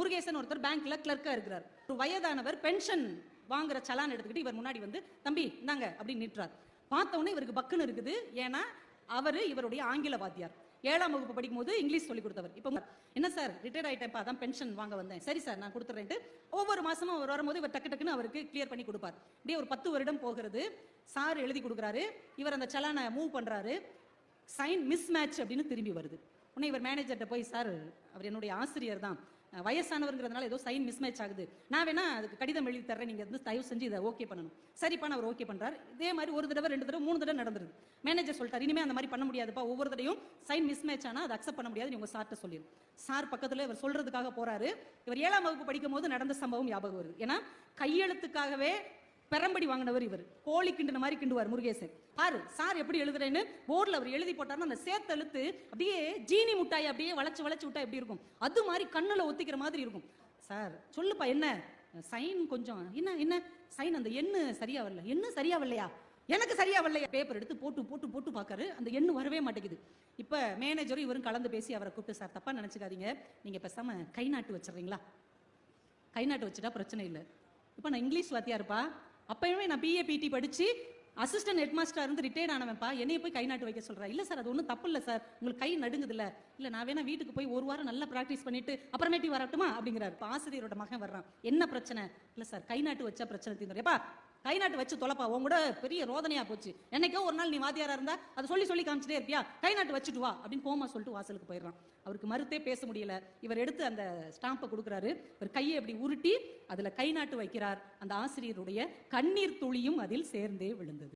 முருகேசன் ஒருத்தர் பேங்க்ல கிளர்க்கா இருக்கிறார். ஒரு வயதானவர் பென்ஷன் வாங்குற சலான் எடுத்துக்கிட்டு இவர் முன்னாடி வந்து தம்பி இந்தாங்க அப்படின்னு நிற்றார். பார்த்த உடனே இவருக்கு பக்குன்னு இருக்குது. ஏன்னா அவரு இவருடைய ஆங்கில வாத்தியார். 7ஆம் வகுப்பு படிக்கும் போது இங்கிலீஷ் சொல்லி கொடுத்தவர். இப்போ என்ன சார் ரிட்டையர் ஆயிட்டேன்ப்பா, அதான் பென்ஷன் வாங்க வந்தேன். சரி சார் நான் கொடுத்துறேன்ட்டு ஒவ்வொரு மாசமும் அவர் வரும்போது இவர் டக்கு டக்குன்னு அவருக்கு கிளியர் பண்ணி கொடுப்பார். இப்படியே ஒரு 10 வருடம் போகிறது. சார் எழுதி கொடுக்குறாரு, இவர் அந்த சலானை மூவ் பண்றாரு. சைன் மிஸ் மேட்ச் அப்படின்னு திரும்பி வருது. உடனே இவர் மேனேஜர்கிட்ட போய், சார் அவர் என்னுடைய ஆசிரியர் தான், வயசானவர்ங்கிறதுனால ஏதோ சைன் மிஸ் மேட்ச் ஆகுது, நான் வேணா அதுக்கு கடிதம் எழுதி தர்றேன், நீங்க வந்து தயவு செஞ்சு இதை ஓகே பண்ணணும். சரிப்பா அவர் ஓகே பண்றாரு. இதே மாதிரி ஒரு தடவை 2 தடவை 3 தடவை நடந்துருது. மேனேஜர் சொல்லிட்டார், இனிமே அந்த மாதிரி பண்ண முடியாதுப்பா, ஒவ்வொரு தடையும் சைன் மிஸ் மேட்ச் ஆனா அதை அக்செப்ட் பண்ண முடியாது, நீங்க சார்ட்ட சொல்லிடும். சார் பக்கத்துல இவர் சொல்றதுக்காக போறாரு. இவர் 7ஆம் வகுப்பு படிக்கும் போது நடந்த சம்பவம் ஞாபகம் வருது. ஏன்னா கையெழுத்துக்காகவே பெரம்படி வாங்கினவர் இவர். கோழி கிண்டுன மாதிரி கிண்டுவார் முருகேசன். பாரு சார் எப்படி எழுதுறேன்னு போர்டில் அவர் எழுதி போட்டாருன்னா அந்த சேர்த்தெழுத்து அப்படியே ஜீனி முட்டாய் அப்படியே வளைச்சு விட்டா எப்படி இருக்கும், அது மாதிரி கண்ணுல ஒத்திக்கிற மாதிரி இருக்கும். சார் சொல்லுப்பா என்ன சைன் கொஞ்சம் என்ன சைன் அந்த எண்ணு சரியா வரல. என்ன சரியா வரலையா? எனக்கு சரியா வரலையா? பேப்பர் எடுத்து போட்டு பார்க்காரு, அந்த எண்ணு வரவே மாட்டேங்குது. இப்ப மேனேஜரும் இவரும் கலந்து பேசி அவரை கூப்பிட்டு, சார் தப்பா நினைச்சுக்காதீங்க, நீங்க பேசாம கை நாட்டு வச்சிடறீங்களா? கை நாட்டு வச்சுட்டா பிரச்சனை இல்லை. இப்ப நான் இங்கிலீஷ் வாத்தியா இருப்பா, அப்பவே நான் பிஏ பிடி படிச்சு அசிஸ்டன்ட் ஹெட் மாஸ்டர் இருந்து ரிட்டையர்ட் ஆனவன்ப்பா, என்னைய போய் கை நாட்டு வைக்க சொல்றா? இல்ல சார் அது ஒன்றும் தப்பு இல்லை சார், உங்களுக்கு கை நடுங்குது இல்ல நான் வேணா வீட்டுக்கு போய் 1 வாரம் நல்லா பிராக்டிஸ் பண்ணிட்டு அப்புறமேட்டி வரட்டுமா அப்படிங்கிறாரு. ஆசிரியரோட மகன் வர்றான், என்ன பிரச்சனை? இல்ல சார் கை நாட்டு வச்சா பிரச்சனை தீர்ந்துருப்பா, கை நாட்டு வச்சு தொலைப்பா, உங்களோட பெரிய ரோதனையா போச்சு, என்னைக்கோ ஒரு நாள் நீ வாத்தியாரா இருந்தா அதை சொல்லி காமிச்சிட்டே இருப்பியா, கை நாட்டு வச்சுட்டு வா அப்படின்னு கோமா சொல்லிட்டு வாசலுக்கு போயிடுறான். அவருக்கு மறுத்தே பேச முடியல. இவர் எடுத்து அந்த ஸ்டாம்பை கொடுக்குறாரு. இவர் கையை அப்படி உருட்டி அதுல கை நாட்டு வைக்கிறார். அந்த ஆசிரியருடைய கண்ணீர் துளியும் அதில் சேர்ந்தே விழுந்தது.